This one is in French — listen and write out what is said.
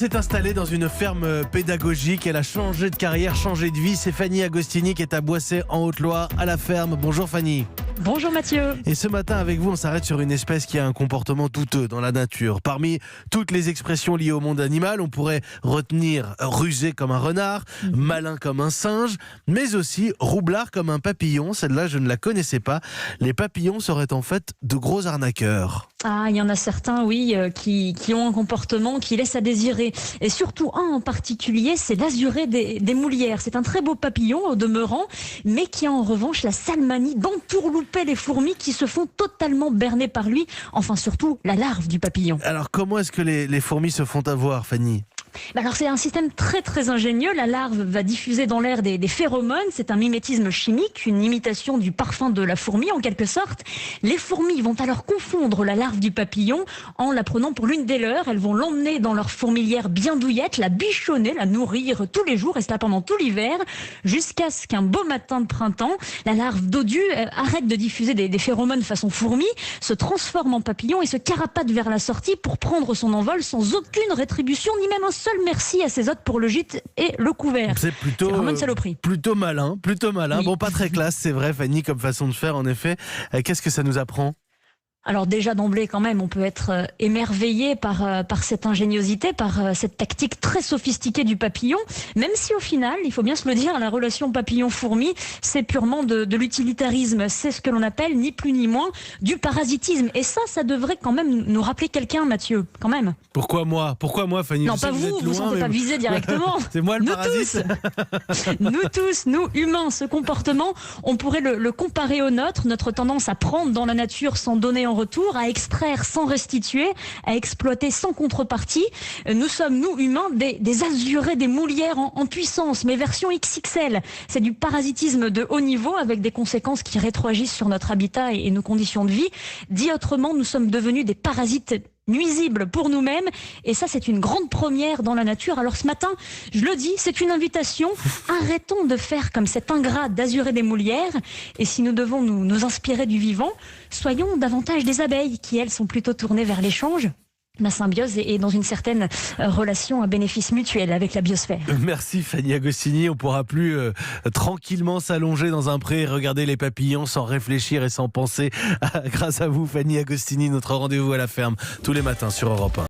S'est installée dans une ferme pédagogique. Elle a changé de carrière, changé de vie. C'est Fanny Agostini qui est à Boissé en Haute-Loire, à la ferme. Bonjour Fanny. Bonjour Mathieu. Et ce matin avec vous, on s'arrête sur une espèce qui a un comportement douteux dans la nature. Parmi toutes les expressions liées au monde animal, on pourrait retenir rusé comme un renard, malin comme un singe, mais aussi roublard comme un papillon. Celle-là, je ne la connaissais pas. Les papillons seraient en fait de gros arnaqueurs. Ah, il y en a certains, oui, qui ont un comportement qui laisse à désirer. Et surtout un en particulier, c'est l'azuré des moulières. C'est un très beau papillon au demeurant, mais qui a en revanche la sale manie d'entourlouper les fourmis qui se font totalement berner par lui. Enfin, surtout la larve du papillon. Alors comment est-ce que les fourmis se font avoir, Fanny ? Alors c'est un système très très ingénieux. La larve va diffuser dans l'air des phéromones. C'est un mimétisme chimique, une imitation du parfum de la fourmi en quelque sorte. Les fourmis vont alors confondre la larve du papillon en la prenant pour l'une des leurs. Elles vont l'emmener dans leur fourmilière bien douillette, la bichonner, la nourrir tous les jours et cela pendant tout l'hiver, jusqu'à ce qu'un beau matin de printemps, la larve dodue arrête de diffuser des phéromones façon fourmi, se transforme en papillon et se carapate vers la sortie pour prendre son envol sans aucune rétribution ni même un seul merci à ses hôtes pour le gîte et le couvert. C'est vraiment une saloperie. Plutôt malin, plutôt malin. Oui. Bon, pas très classe, c'est vrai, Fanny, comme façon de faire, en effet. Qu'est-ce que ça nous apprend ? Alors déjà d'emblée quand même, on peut être émerveillé par cette ingéniosité, par cette tactique très sophistiquée du papillon, même si au final, il faut bien se le dire, la relation papillon-fourmi, c'est purement de l'utilitarisme. C'est ce que l'on appelle ni plus ni moins du parasitisme. Et ça devrait quand même nous rappeler quelqu'un, Mathieu, quand même. Pourquoi moi, Fanny ? Non, Je sais pas que vous, êtes vous ne loin, sentez mais pas visé directement. C'est moi le Nous parasite. Nous tous, nous humains, ce comportement, on pourrait le comparer au nôtre, notre tendance à prendre dans la nature sans donner en retour, à extraire sans restituer, à exploiter sans contrepartie. Nous sommes, nous humains, des azurés, des moulières en puissance, mais version XXL. C'est du parasitisme de haut niveau avec des conséquences qui rétroagissent sur notre habitat et nos conditions de vie. Dit autrement, nous sommes devenus des parasites nuisibles pour nous-mêmes et ça c'est une grande première dans la nature. Alors ce matin, je le dis, c'est une invitation, arrêtons de faire comme cet ingrat d'azurer des moulières et si nous devons nous inspirer du vivant, soyons davantage des abeilles qui elles sont plutôt tournées vers l'échange, la symbiose et dans une certaine relation à bénéfice mutuel avec la biosphère. Merci Fanny Agostini, on pourra plus tranquillement s'allonger dans un pré et regarder les papillons sans réfléchir et sans penser. Grâce à vous Fanny Agostini, notre rendez-vous à la ferme tous les matins sur Europe 1.